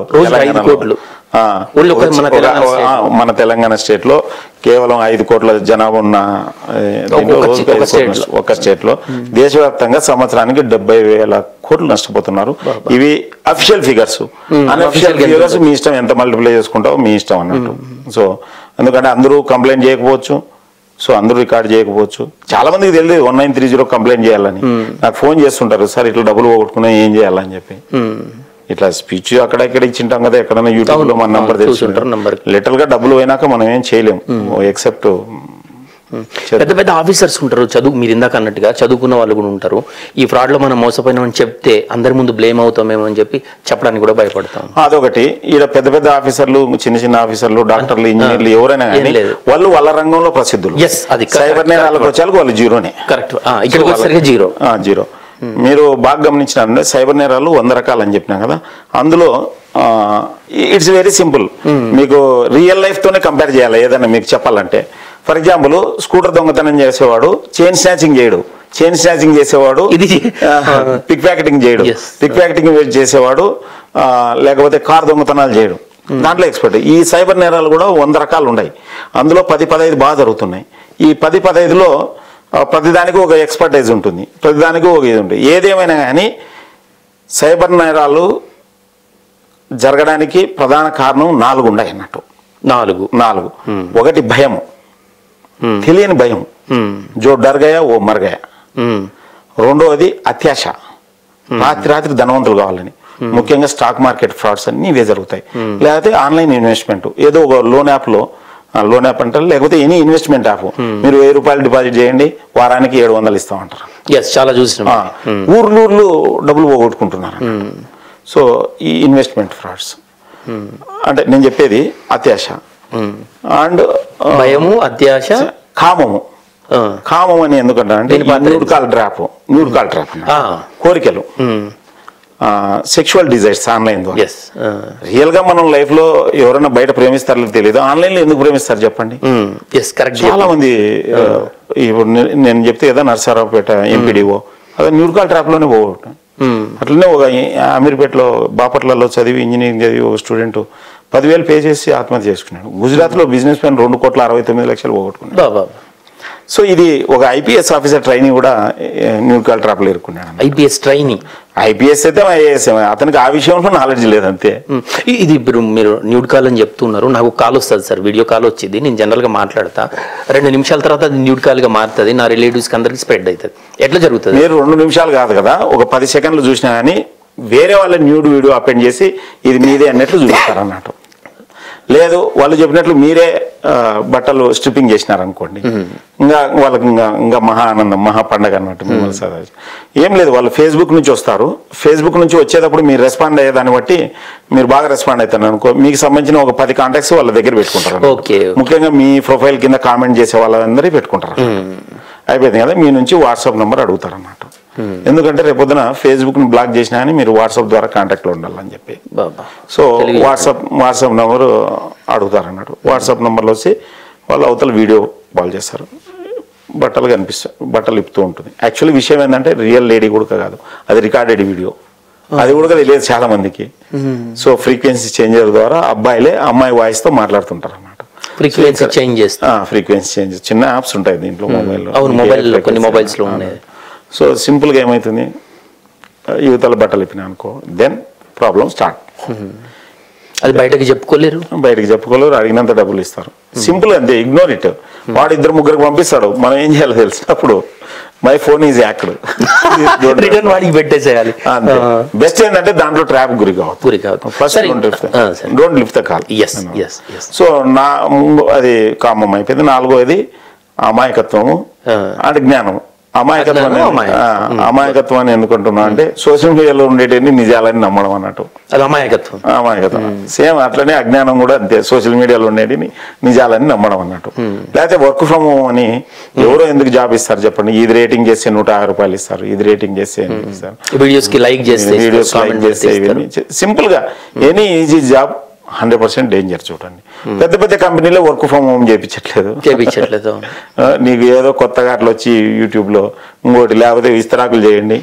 Speaker 2: మన తెలంగాణ స్టేట్ లో కేవలం 5 కోట్ల జనాభా ఉన్న ఒక స్టేట్ లో దేశవ్యాప్తంగా సంవత్సరానికి 70,000 కోట్లు నష్టపోతున్నారు. ఇవి అఫిషియల్ ఫిగర్స్. అన్అఫిషియల్ ఫిగర్స్ మీ ఇష్టం, ఎంత మల్టిప్లై చేసుకుంటావో మీ ఇష్టం అన్నట్టు. సో ఎందుకంటే అందరూ కంప్లైంట్ చేయకపోవచ్చు, సో అందరూ రికార్డ్ చేయకపోవచ్చు. చాలా మందికి తెలియదు 1930 కంప్లైంట్ చేయాలని. నాకు ఫోన్ చేస్తుంటారు, సార్ ఇట్లా డబ్బులు పోగొట్టుకున్నా ఏం చేయాలని చెప్పి. ఇట్లా స్పీచ్ అక్కడ ఇక్కడ ఇచ్చింటాం కదా, ఎక్కడైనా యూట్యూబ్ లో మన నంబర్ తెలుసుంటారు. లిటరల్ గా డబ్బులు పోయినాక మనం ఏం చేయలేము ఎక్సెప్ట్.
Speaker 1: పెద్ద పెద్ద ఆఫీసర్స్ ఉంటారు, మీరు ఇందాక అన్నట్టుగా చదువుకున్న వాళ్ళు కూడా ఉంటారు. ఈ ఫ్రాడ్ లో మనం మోసపోయినామని చెప్తే అందరి ముందు బ్లేమ్ అవుతామేమో అని చెప్పి చెప్పడానికి కూడా భయపడతాం.
Speaker 2: అదొకటి. ఈడ పెద్ద పెద్ద ఆఫీసర్లు, చిన్న ఆఫీసర్లు, డాక్టర్లు, ఇంజనీర్లు ఎవరైనా కానీ వాళ్ళు వాళ్ళ రంగంలో ప్రసిద్ధులు. సైబర్ నేరాలకు వచ్చేందుకు వాళ్ళు జీరోనే.
Speaker 1: కరెక్ట్. ఇక్కడ జీరో.
Speaker 2: మీరు బాగా గమనించినారంటే సైబర్ నేరాలు 100 రకాలు అని చెప్పినా కదా, అందులో ఇట్స్ వెరీ సింపుల్. మీకు రియల్ లైఫ్ తోనే కంపేర్ చేయాలి ఏదైనా మీకు చెప్పాలంటే. ఫర్ ఎగ్జాంపుల్ స్కూటర్ దొంగతనం చేసేవాడు చైన్ స్నాచింగ్ చేయడు, చైన్ స్నాచింగ్ చేసేవాడు పిక్ ప్యాకెటింగ్ చేయడు, పిక్ ప్యాకెటింగ్ చేసేవాడు లేకపోతే కార్ దొంగతనాలు చేయడు. దాంట్లో ఎక్స్పర్ట్. ఈ సైబర్ నేరాలు కూడా 100 రకాలు ఉన్నాయి. అందులో 10-15 బాగా జరుగుతున్నాయి. ఈ 10-15లో ప్రతిదానికి ఒక ఎక్స్పర్టైజ్ ఉంటుంది, ప్రతిదానికి ఒక ఇది ఉంటుంది. ఏదేమైనా కానీ సైబర్ నేరాలు జరగడానికి ప్రధాన కారణం 4 ఉన్నాయి అన్నట్టు. 4. ఒకటి భయము, తెలియని భయం, జో డర్ గయా ఓ మర్ గయా. రెండోది అత్యాశ, రాత్రి ధనవంతులు కావాలని. ముఖ్యంగా స్టాక్ మార్కెట్ ఫ్రాడ్స్ అన్ని ఇవే జరుగుతాయి. లేకపోతే ఆన్లైన్ ఇన్వెస్ట్మెంట్, ఏదో ఒక లోన్ యాప్ అంటారు, లేకపోతే ఎనీ ఇన్వెస్ట్మెంట్ యాప్. మీరు 1000 రూపాయలు డిపాజిట్ చేయండి, వారానికి 700 ఇస్తామంటారు.
Speaker 1: చాలా చూసిన
Speaker 2: ఊర్లు డబ్బులు పోగొట్టుకుంటున్నారు. సో ఈ ఇన్వెస్ట్మెంట్ ఫ్రాడ్స్ అంటే నేను చెప్పేది అత్యాశ అండ్ భయము,
Speaker 1: అత్యాశ,
Speaker 2: కామము. కామం అని ఎందుకంటే న్యూడ్ కాల్ ట్రాప్, కోరికలు, సెక్షువల్ డిజైర్స్ ఆన్లైన్ ద్వారా. రియల్ గా మనం లైఫ్ లో ఎవరైనా బయట ప్రేమిస్తారో తెలియదు, ఆన్లైన్ లో ఎందుకు ప్రేమిస్తారు చెప్పండి. చాలా మంది ఇప్పుడు నేను చెప్తే కదా నర్సారావుపేట ఎంపీడీఓ అదే న్యూడ్ కాల్ ట్రాప్ లోనే పోగొట్టాను. అట్లనే ఒక అమీర్పేటలో బాపట్లలో చదివి ఇంజనీరింగ్ చదివి ఒక స్టూడెంట్ 10,000 పే చేసి ఆత్మహత్య చేసుకున్నాడు. గుజరాత్లో బిజినెస్ మ్యాన్ 2,69,00,000 పోగొట్టుకున్నాడు. సో ఇది ఒక ఐపీఎస్ ఆఫీసర్ ట్రైనింగ్ కూడా న్యూ కాల్ ట్రాప్లో ఇరుక్కున్నాడు.
Speaker 1: ఐపీఎస్ ట్రైనింగ్,
Speaker 2: ఐపీఎస్ అయితే ఐఏఎస్, అతనికి ఆ విషయంలో నాలెడ్జ్ లేదంతే.
Speaker 1: ఇది ఇప్పుడు మీరు న్యూడ్ కాల్ అని చెప్తున్నారు, నాకు కాల్ వస్తుంది సార్, వీడియో కాల్ వచ్చింది, నేను జనరల్గా మాట్లాడతా, 2 నిమిషాల తర్వాత అది న్యూడ్ కాల్గా మారుతుంది, నా రిలేటివ్స్కి అందరికి స్ప్రెడ్ అవుతుంది. ఎట్లా జరుగుతుంది?
Speaker 2: మీరు 2 నిమిషాలు కాదు కదా, ఒక 10 సెకండ్లు చూసినా కానీ వేరే వాళ్ళ న్యూడ్ వీడియో అపెండ్ చేసి ఇది మీదే అన్నట్లు చూపిస్తారు అన్నట్టు. లేదు వాళ్ళు చెప్పినట్లు మీరే బట్టలు స్ట్రిప్పింగ్ చేసినారనుకోండి, ఇంకా వాళ్ళకి ఇంకా మహా ఆనందం, మహా పండగ అన్నట్టు. మిమ్మల్ని చదివి ఏం లేదు, వాళ్ళు ఫేస్బుక్ నుంచి వస్తారు, ఫేస్బుక్ నుంచి వచ్చేటప్పుడు మీరు రెస్పాండ్ అయ్యేదాన్ని బట్టి మీరు బాగా రెస్పాండ్ అవుతారు అనుకో, మీకు సంబంధించిన ఒక 10 కాంటాక్ట్స్ వాళ్ళ దగ్గర పెట్టుకుంటారు. ముఖ్యంగా మీ ప్రొఫైల్ కింద కామెంట్ చేసే వాళ్ళందరూ పెట్టుకుంటారు. అయిపోయింది కదా, మీ నుంచి వాట్సాప్ నెంబర్ అడుగుతారు అన్నట్టు. ఎందుకంటే రేపొద్దున ఫేస్బుక్ ని బ్లాక్ చేసినా కానీ మీరు వాట్సాప్ ద్వారా కాంటాక్ట్ లో ఉండాలని చెప్పి. సో వాట్సాప్ నెంబర్ అడుగుతారు అన్నట్టు. వాట్సాప్ నెంబర్లో వచ్చి వాళ్ళు అవతల వీడియో కాల్ చేస్తారు, బట్టలు కనిపిస్తాయి, బట్టలు ఇప్పుతూ ఉంటుంది. యాక్చువల్లీ విషయం ఏంటంటే రియల్ లేడీ కూడా కాదు, అది రికార్డెడ్ వీడియో, అది కూడా తెలియదు చాలా మందికి. సో ఫ్రీక్వెన్సీ చేంజర్ ద్వారా అబ్బాయిలే అమ్మాయి వాయిస్ తో మాట్లాడుతుంటారు అన్నమాట.
Speaker 1: ఫ్రీక్వెన్సీ చేంజ్
Speaker 2: చిన్న యాప్స్ ఉంటాయి దీంట్లో మొబైల్లో,
Speaker 1: కొన్ని మొబైల్స్ లో ఉన్నాయి.
Speaker 2: సో సింపుల్గా ఏమవుతుంది, యువతల బట్టలు ఇప్పినా అనుకో, దెన్ ప్రాబ్లం స్టార్ట్.
Speaker 1: అది బయటకు చెప్పుకోలేరు,
Speaker 2: అడిగినంత డబ్బులు ఇస్తారు. సింపుల్ అంతే, ఇగ్నోర్ ఇట్. వాడు 2-3 పంపిస్తాడు, మనం ఏం చేయాలో తెలిసినప్పుడు my phone is hacked,
Speaker 1: return వాడికి పెట్టేసేయాలి.
Speaker 2: బెస్ట్ ఏంటంటే దాంట్లో ట్రాప్ గురి కావద్దు. First don't lift the call. So అది కామం అయిపోయింది. 4వది అమాయకత్వము అంటే జ్ఞానము. అమాయకత్వాన్ని ఎందుకుంటున్నా అంటే సోషల్ మీడియాలో ఉండేటివన్నీ నిజాలని నమ్మడం అన్నట్టు,
Speaker 1: అది అమాయకత్వం.
Speaker 2: సేమ్ అట్లనే అజ్ఞానం కూడా అంతే, సోషల్ మీడియాలో ఉండేది నిజాలని నమ్మడం అన్నట్టు. లేకపోతే వర్క్ ఫ్రమ్ హోమ్ అని ఎవరో ఎందుకు జాబ్ ఇస్తారు చెప్పండి, ఇది రేటింగ్ చేస్తే 150 రూపాయలు ఇస్తారు, ఇది రేటింగ్ చేస్తే ఇస్తారు,
Speaker 1: వీడియోస్ కి లైక్ చేస్తే
Speaker 2: సింపుల్ గా ఎనీ ఈజీ జాబ్ 100% డేంజర్. చూడండి, పెద్ద కంపెనీలో వర్క్ ఫ్రమ్ హోమ్ చేయించట్లేదు. నీకు ఏదో కొత్తగా అట్లా వచ్చి యూట్యూబ్ లో ఇంకోటి, లేకపోతే విస్తరాకులు చేయండి,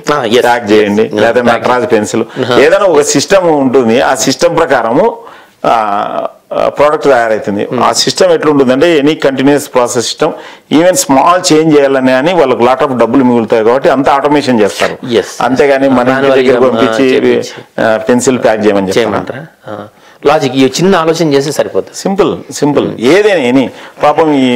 Speaker 2: ట్యాగ్ చేయండి, లేకపోతే నటరాజ్ పెన్సిల్, ఏదైనా ఒక సిస్టమ్ ఉంటుంది. ఆ సిస్టమ్ ప్రకారము ప్రోడక్ట్ తయారవుతుంది. ఆ సిస్టమ్ ఎట్లుంటుందంటే any continuous process system, even small change చేయాలని అని వాళ్ళకి లాట్ ఆఫ్ డబ్బులు మిగులుతాయి కాబట్టి అంత ఆటోమేషన్ చేస్తారు. అంతేగాని మన దగ్గర పంపించి పెన్సిల్ ప్యాక్ చేయమని చెప్పమంటారా?
Speaker 1: లాజిక్, ఈ చిన్న ఆలోచన చేస్తే సరిపోతుంది.
Speaker 2: సింపుల్ ఏదైనా ఎనీ పాపం ఈ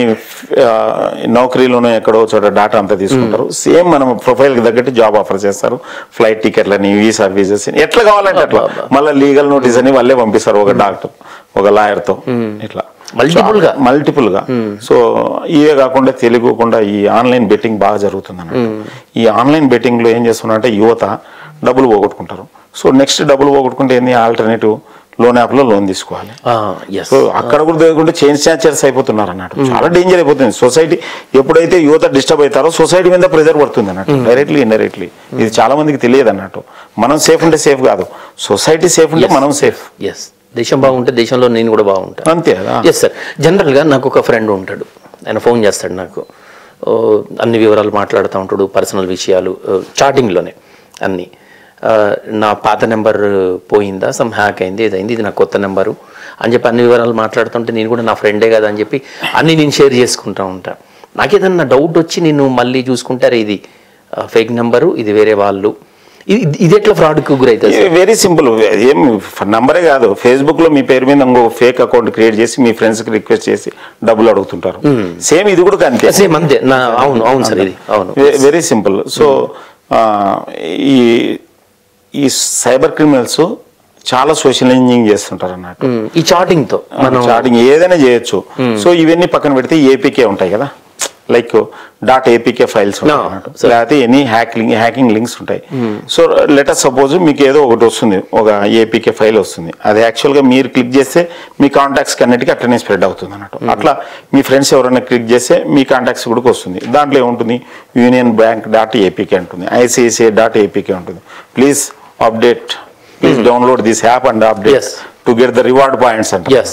Speaker 2: నౌకరీలోనో ఎక్కడో చోట డాటా అంతా తీసుకుంటారు. సేమ్ మనం ప్రొఫైల్ కి తగ్గట్టు జాబ్ ఆఫర్ చేస్తారు, ఫ్లైట్ టికెట్లని, వీసా ఫీజెస్ ఎట్లా కావాలంటే అట్లా, మళ్ళీ లీగల్ నోటీస్ అని వాళ్ళే పంపిస్తారు, ఒక డాక్టర్ ఒక లాయర్ తో, ఇట్లా మల్టిపుల్ గా. సో ఇవే కాకుండా తెలియకుండా ఈ ఆన్లైన్ బెట్టింగ్ బాగా జరుగుతుంది అన్నట్టు. ఈ ఆన్లైన్ బెట్టింగ్ లో ఏం చేస్తున్నారంటే యువత డబ్బులు పోగొట్టుకుంటారు. సో నెక్స్ట్ డబ్బులు పోగొట్టుకుంటే ఏంది, ఆల్టర్నేటివ్ లోన్ యాప్ లో లోన్ తీసుకోవాలి. సో అక్కడ కూడా తెలియకుండా చైన్ స్నాచర్స్ అయిపోతున్నారు అన్నట్టు. చాలా డేంజర్ అయిపోతుంది సొసైటీ. ఎప్పుడైతే యువత డిస్టర్బ్ అవుతారో సొసైటీ మీద ప్రెజర్ పడుతుంది అన్నట్టు, డైరెక్ట్లీ ఇండైరెక్ట్లీ. ఇది చాలా మందికి తెలియదు అన్నట్టు. మనం సేఫ్ ఉంటే సేఫ్ కాదు, సొసైటీ సేఫ్ ఉంటే మనం సేఫ్.
Speaker 1: దేశం బాగుంటే దేశంలో నేను కూడా బాగుంటాను,
Speaker 2: అంతే.
Speaker 1: Yes sir. జనరల్గా నాకు ఒక ఫ్రెండ్ ఉంటాడు, ఆయన ఫోన్ చేస్తాడు నాకు, అన్ని వివరాలు మాట్లాడుతూ ఉంటాడు, పర్సనల్ విషయాలు, చాటింగ్లోనే అన్నీ. నా పాత నెంబర్ పోయిందా, సమ్ హ్యాక్ అయింది, ఏదైంది, ఇది నా కొత్త నెంబరు అని చెప్పి అన్ని వివరాలు మాట్లాడుతుంటే నేను కూడా నా ఫ్రెండే కదా అని చెప్పి అన్నీ నేను షేర్ చేసుకుంటూ ఉంటాను. నాకేదన్నా డౌట్ వచ్చి నేను మళ్ళీ చూసుకుంటారు, ఇది ఫేక్ నెంబరు, ఇది వేరే వాళ్ళు, ఇది ఎట్లా ఫ్రాడ్కి గురవుతుంది?
Speaker 2: Very simple. ఏం నంబరే కాదు, ఫేస్బుక్ లో మీ పేరు మీద ఇంకో ఫేక్ అకౌంట్ క్రియేట్ చేసి మీ ఫ్రెండ్స్ కి రిక్వెస్ట్ చేసి డబ్బులు అడుగుతుంటారు. సేమ్ ఇది కూడా అంతే,
Speaker 1: సేమ్ అంతే. అవును సార్, ఇది అవును,
Speaker 2: వెరీ సింపుల్. సో ఈ సైబర్ క్రిమినల్స్ చాలా సోషల్ ఇంజనీరింగ్ చేస్తుంటారు అన్నట్టు.
Speaker 1: ఈ చాటింగ్
Speaker 2: ఏదైనా చేయొచ్చు. సో ఇవన్నీ పక్కన పెడితే ఏపీకే ఉంటాయి కదా, లైక్ .apk ఫైల్స్ లేకపోతే ఎనీ హ్యాకింగ్ లింక్స్ ఉంటాయి. సో లెటర్ సపోజ్ మీకు ఏదో ఒకటి వస్తుంది, ఒక ఏపీకే ఫైల్ వస్తుంది, అది యాక్చువల్గా మీరు క్లిక్ చేస్తే మీ కాంటాక్ట్స్ అన్నిటికీ అట్లనే స్ప్రెడ్ అవుతుంది అన్నట్టు. అట్లా మీ ఫ్రెండ్స్ ఎవరైనా క్లిక్ చేస్తే మీ కాంటాక్ట్స్ కూడా వస్తుంది. దాంట్లో ఏముంటుంది, యూనియన్ బ్యాంక్ .apk ఉంటుంది, ICICI.apk ఉంటుంది. Please update, please download this app and update to get the reward points అంటారు.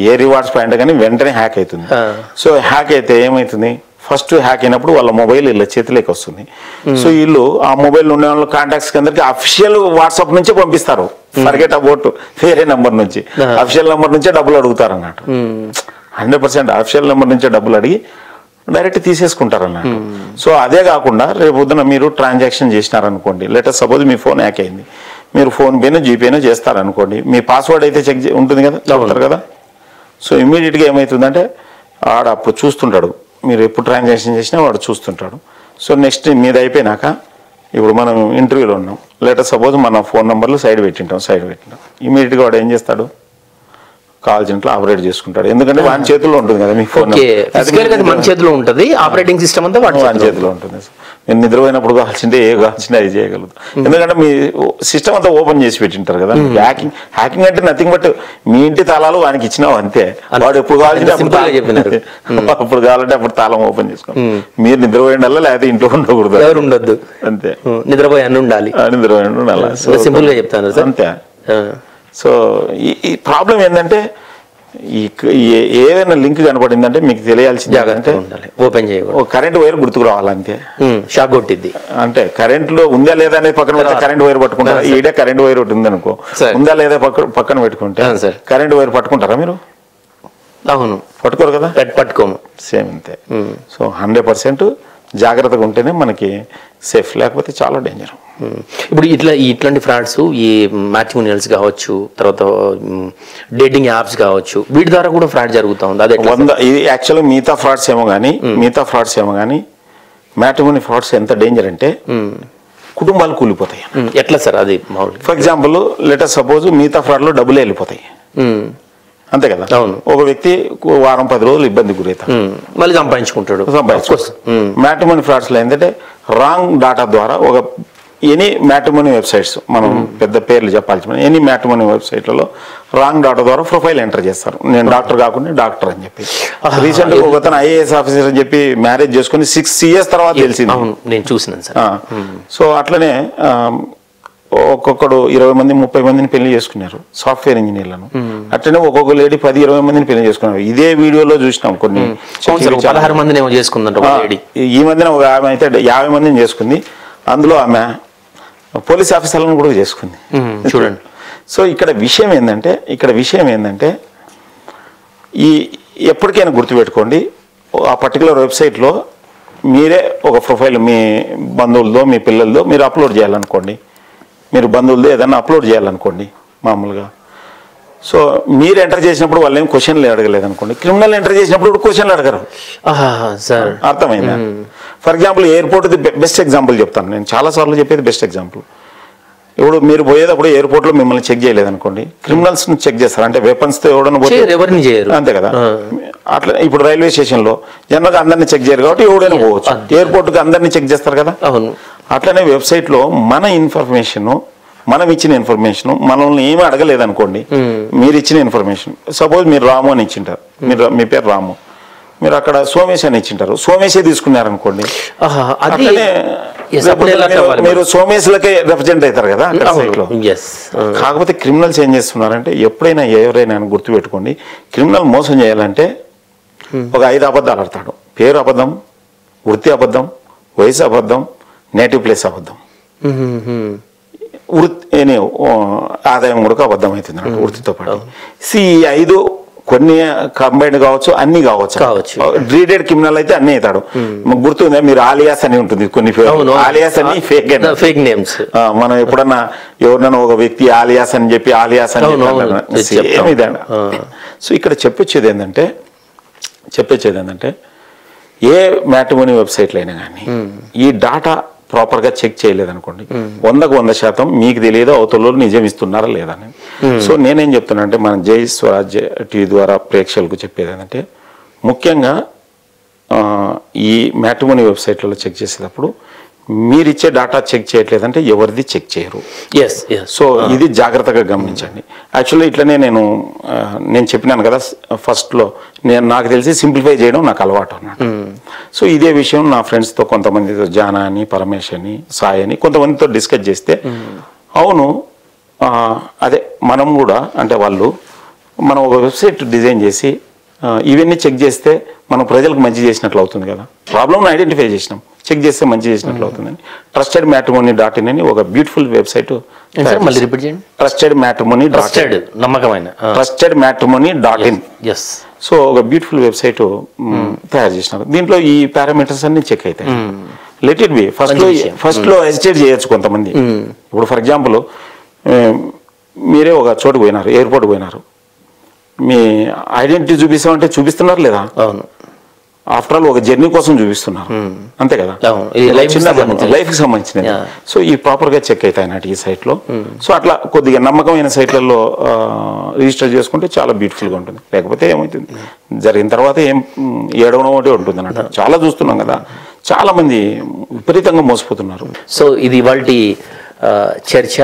Speaker 2: ఏ రివార్డ్స్ పాయింట్ కానీ వెంటనే హ్యాక్ అవుతుంది. సో హ్యాక్ అయితే ఏమవుతుంది, ఫస్ట్ హ్యాక్ అయినప్పుడు వాళ్ళ మొబైల్ వీళ్ళ చేతిలోకి వస్తుంది. సో వీళ్ళు ఆ మొబైల్ ఉన్న వాళ్ళ కాంటాక్ట్స్ అందరికి అఫీషియల్ వాట్సాప్ నుంచే పంపిస్తారు, ఫర్గెట్ అబౌట్ వేరే నెంబర్ నుంచి. అఫీషియల్ నెంబర్ నుంచే డబ్బులు అడుగుతారు అన్నట్టు. 100% అఫీషియల్ నెంబర్ నుంచే డబ్బులు అడిగి డైరెక్ట్ తీసేసుకుంటారు అన్నట్టు. సో అదే కాకుండా రేపు పొద్దున మీరు ట్రాన్సాక్షన్ చేసినారనుకోండి, లెటర్ సపోజ్ మీ ఫోన్ హ్యాక్ అయింది, మీరు ఫోన్ పేనో జీపేనో చేస్తారనుకోండి, మీ పాస్వర్డ్ అయితే చెక్ ఉంటుంది కదా, చెప్తారు కదా. సో ఇమ్మీడియట్గా ఏమవుతుందంటే ఆడ అప్పుడు చూస్తుంటాడు, మీరు ఎప్పుడు ట్రాన్సాక్షన్ చేసినా వాడు చూస్తుంటాడు. సో నెక్స్ట్ మీద అయిపోయినాక ఇప్పుడు మనం ఇంటర్వ్యూలో ఉన్నాం, లెటర్ సపోజ్ మన ఫోన్ నెంబర్లు సైడ్ పెట్టింటాం ఇమీడియట్గా వాడు ఏం చేస్తాడు, కాల్ సెంటర్ ఆపరేట్ చేసుకుంటాడు. ఎందుకంటే వాని చేతిలో ఉంటుంది కదా మీ ఫోన్,
Speaker 1: మన చేతిలో ఉంటుంది, ఆపరేటింగ్ సిస్టమ్ అంతా వాని
Speaker 2: చేతిలో ఉంటుంది. మీరు నిద్రపోయినప్పుడు కావాల్సింటే ఏ కావాల్సింటే అది చేయగలదు. ఎందుకంటే మీ సిస్టమ్ అంతా ఓపెన్ చేసి పెట్టింటారు కదా. హ్యాకింగ్ అంటే నథింగ్ బట్ మీ ఇంటి తాళాలు వానికి ఇచ్చినావు అంతే. వాడు ఎప్పుడు కావాలంటే అప్పుడు కావాలంటే అప్పుడు తాళం ఓపెన్ చేసుకోండి. మీరు నిద్రపోయిండాలా, లేకపోతే ఇంట్లో ఉండకూడదు,
Speaker 1: ఎవరు ఉండొద్దు,
Speaker 2: అంతే.
Speaker 1: నిద్రపోయి అన్ని ఉండాలి,
Speaker 2: నిద్రపోయి ఉండాలి.
Speaker 1: సింపుల్ గా చెప్తాను
Speaker 2: అంతే. సో ఈ ప్రాబ్లం ఏంటంటే ఏదైనా లింక్ కనపడిందంటే మీకు తెలియాల్సింది అంటే
Speaker 1: ఓపెన్ చేయకూడదు,
Speaker 2: కరెంట్ వైర్ గుర్తుకు రావాలంతే.
Speaker 1: షాక్ కొట్టింది
Speaker 2: అంటే కరెంట్ లో ఉందా లేదా అనేది పక్కన పెడితే కరెంట్ వైర్ పట్టుకుంటారా, ఈడే కరెంట్ వైర్ ఒకటి ఉందనుకో, ఉందా లేదా పక్కన పెట్టుకుంటే కరెంట్ వైర్ పట్టుకుంటారా మీరు?
Speaker 1: అవును,
Speaker 2: పట్టుకోరు కదా,
Speaker 1: పట్టుకోము.
Speaker 2: సేమ్ అంతే. సో 100% జాగ్రత్తగా ఉంటేనే మనకి సేఫ్, లేకపోతే చాలా డేంజర్.
Speaker 1: ఇప్పుడు ఇట్లాంటి ఫ్రాడ్స్ ఈ మ్యాట్రిమోనియల్స్ కావచ్చు, తర్వాత డేటింగ్ యాప్స్ కావచ్చు, వీటి ద్వారా కూడా ఫ్రాడ్ జరుగుతూ ఉంది. అదే
Speaker 2: ఇది యాక్చువల్గా మిగతా ఫ్రాడ్స్ ఏమో కానీ మ్యాట్రిమోని ఫ్రాడ్స్ ఎంత డేంజర్ అంటే కుటుంబాలు కూలిపోతాయి.
Speaker 1: ఎట్లా సార్ అది?
Speaker 2: ఫర్ ఎగ్జాంపుల్ లెటర్ సపోజ్ మిగతా ఫ్రాడ్ లో డబ్బులే వెళ్ళిపోతాయి, అంతే కదా.
Speaker 1: అవును,
Speaker 2: ఒక వ్యక్తి వారం 10 రోజులు ఇబ్బంది గురవుతాడు,
Speaker 1: మళ్ళీ సంపాదించుకుంటాడు.
Speaker 2: మ్యాట్రిమోని ఫ్రాడ్స్ లో ఏంటంటే రాంగ్ డాటా ద్వారా ఒక ఎనీ మ్యాట్రిమోని వెబ్సైట్స్, మనం పెద్ద పేర్లు చెప్పాల్సిన ఎనీ మ్యాట్రిమోని వెబ్సైట్లలో రాంగ్ డాటా ద్వారా ప్రొఫైల్ ఎంటర్ చేస్తారు. నేను డాక్టర్ కాకుండా డాక్టర్ అని చెప్పి, రీసెంట్ గా ఒక IAS ఆఫీసర్ అని చెప్పి మ్యారేజ్ చేసుకుని 6 years తర్వాత తెలిసింది,
Speaker 1: నేను చూసినాను సార్.
Speaker 2: సో అట్లనే ఒక్కొక్కడు 20 మంది 30 మందిని పెళ్లి చేసుకున్నారు, సాఫ్ట్వేర్ ఇంజనీర్లను. అట్లనే ఒక్కొక్క లేడీ 10-20 మందిని పెళ్లి చేసుకున్నారు. ఇదే వీడియోలో చూసినాం కొన్ని.
Speaker 1: 16 మందిని చేసుకుందంట
Speaker 2: ఈ మధ్యన ఒక ఆమె అయితే 50 మందిని చేసుకుంది. అందులో ఆమె పోలీస్ ఆఫీసర్లను కూడా చేసుకుంది,
Speaker 1: చూడండి.
Speaker 2: సో ఇక్కడ విషయం ఏంటంటే ఎప్పటికైనా గుర్తుపెట్టుకోండి, ఆ పర్టికులర్ వెబ్సైట్లో మీరే ఒక ప్రొఫైల్ మీ బంధువులతో మీ పిల్లలతో మీరు అప్లోడ్ చేయాలనుకోండి, మీరు బంధువులతో ఏదైనా అప్లోడ్ చేయాలనుకోండి మామూలుగా. సో మీరు ఎంటర్ చేసినప్పుడు వాళ్ళు ఏం క్వశ్చన్లు అడగలేదు అనుకోండి, క్రిమినల్ ఎంటర్ చేసినప్పుడు క్వశ్చన్లు అడగరు. అర్థమైందా? For example airport best example చెప్తాను, నేను చాలాసార్లు చెప్పేది బెస్ట్ ఎగ్జాంపుల్. ఇప్పుడు మీరు పోయేటప్పుడు ఎయిర్పోర్ట్లో మిమ్మల్ని చెక్ చేయలేదు అనుకోండి, క్రిమినల్స్ ను చెక్ చేస్తారు. అంటే వెపన్స్తో
Speaker 1: ఎవరిని చేయరు,
Speaker 2: అంతే కదా. అట్లా ఇప్పుడు రైల్వే స్టేషన్లో జనరల్గా అందరినీ చెక్ చేయరు కాబట్టి ఎవడైనా పోవచ్చు. ఎయిర్పోర్ట్కి అందరినీ చెక్ చేస్తారు కదా. అట్లనే వెబ్సైట్లో మన ఇన్ఫర్మేషన్, మనం ఇచ్చిన ఇన్ఫర్మేషన్, మనల్ని ఏమీ అడగలేదనుకోండి, మీరు ఇచ్చిన ఇన్ఫర్మేషన్, సపోజ్ మీరు రాము అని ఇచ్చింటారు, మీ పేరు రాము, మీరు అక్కడ సోమేష్ అని ఇచ్చింటారు, సోమేషే తీసుకున్నారనుకోండి, మీరు సోమేష్లకే రిప్రజెంట్ అవుతారు కదా సైట్ లో. కాకపోతే క్రిమినల్స్ ఏం చేస్తున్నారంటే ఎప్పుడైనా ఎవరైనా గుర్తుపెట్టుకోండి, క్రిమినల్ మోసం చేయాలంటే ఒక 5 అబద్ధాలు ఆడతాడు. పేరు అబద్ధం, వృత్తి అబద్ధం, వయసు అబద్ధం, నేటివ్ ప్లేస్ అబద్ధం, ఆదాయం కూడా అబద్ధం అవుతుంది వృత్తితో పాటు. ఈ 5 కొన్ని కంబైన్డ్ కావచ్చు, అన్ని కావచ్చు. డ్రీడెడ్ క్రిమినల్ అయితే అన్ని అవుతాడు. గుర్తుందా మీరు ఆలియాస్ అని ఉంటుంది, కొన్ని ఆలియాస్ అని ఫేక్ నేమ్స్. మనం ఎప్పుడన్నా ఎవరినైనా ఒక వ్యక్తి ఆలియాస్ అని చెప్పి ఆలియాస్ అని ఏమిదండి. సో ఇక్కడ చెప్పొచ్చేది ఏంటంటే ఏ మ్యాట్రిమోని వెబ్సైట్లు అయినా కానీ ఈ డాటా ప్రాపర్గా చెక్ చేయలేదనుకోండి, 100% మీకు తెలియదు అవతల నిజం ఇస్తున్నారా లేదని. సో నేనేం చెప్తున్నా అంటే మన జై స్వరాజ్య టీవీ ద్వారా ప్రేక్షకులకు చెప్పేది ఏంటంటే ముఖ్యంగా ఈ మ్యాట్రిమోని వెబ్సైట్లలో చెక్ చేసేటప్పుడు మీరిచ్చే డాటా చెక్ చేయట్లేదంటే ఎవరిది చెక్ చేయరు. సో ఇది జాగ్రత్తగా గమనించండి. యాక్చువల్లీ ఇట్లనే నేను చెప్పినాను కదా ఫస్ట్లో, నాకు తెలిసి సింప్లిఫై చేయడం నాకు అలవాటు అన్నట్టు. సో ఇదే విషయం నా ఫ్రెండ్స్తో కొంతమందితో, జానా అని, పరమేష్ అని, సాయి అని కొంతమందితో డిస్కస్ చేస్తే అవును అదే మనం కూడా అంటే మనం ఒక వెబ్సైట్ డిజైన్ చేసి ఇవన్నీ చెక్ చేస్తే మనం ప్రజలకు మంచి చేసినట్లు అవుతుంది కదా. ప్రాబ్లమ్ని ఐడెంటిఫై చేసినాం, చెక్ చేస్తే మంచి చేసినట్లు అవుతుందని ట్రస్టెడ్ మ్యాట్రిమోనీ.in అని ఒక బ్యూటిఫుల్ వెబ్సైట్.
Speaker 1: మళ్ళీ రిపీట్ చేయండి.
Speaker 2: ట్రస్టెడ్ మ్యాట్రిమోనీ.in.
Speaker 1: నమ్మకమైన
Speaker 2: ట్రస్టెడ్ మ్యాట్రిమోనీ.in. సో ఒక బ్యూటిఫుల్ వెబ్సైట్ తయారు చేసినారు. దీంట్లో ఈ పారామీటర్స్ అన్ని చెక్ అవుతాయి. Let it be. ఫస్ట్ లో హెసిటేట్ చేయొచ్చు కొంతమంది. ఇప్పుడు ఫర్ ఎగ్జాంపుల్ మీరే ఒక చోటుకు పోయినారు, ఎయిర్పోర్ట్ పోయినారు, మీ ఐడెంటిటీ చూపిస్తామంటే చూపిస్తున్నారు లేదా?
Speaker 1: అవును.
Speaker 2: ఆఫ్టర్ ఆల్ ఒక జర్నీ కోసం చూపిస్తున్నారు, అంతే కదా, లైఫ్ కి సంబంధించినది. సో ఈ ప్రాపర్ గా చెక్ అవుతాయి అన్నట్టు ఈ సైట్ లో. సో అట్లా కొద్దిగా నమ్మకమైన సైట్లలో రిజిస్టర్ చేసుకుంటే చాలా బ్యూటిఫుల్ గా ఉంటుంది. లేకపోతే ఏమవుతుంది, జరిగిన తర్వాత ఏడవడం ఒకటి ఉంటుంది అన్నట్టు. చాలా చూస్తున్నాం కదా, చాలా మంది విపరీతంగా మోసపోతున్నారు.
Speaker 1: సో ఇది ఇవాల్టి చర్చ.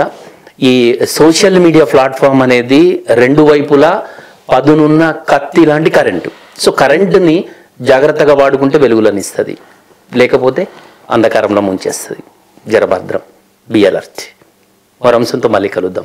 Speaker 1: ఈ సోషల్ మీడియా ప్లాట్ఫామ్ అనేది రెండు వైపులా పదునున్న కత్తి లాంటి కరెంటు. సో కరెంటుని జాగ్రత్తగా వాడుకుంటే వెలుగులనిస్తుంది, లేకపోతే అంధకారంలో ముంచేస్తుంది. జరభద్రం, బి అలర్ట్. మరో అంశంతో మళ్ళీ కలుద్దాం.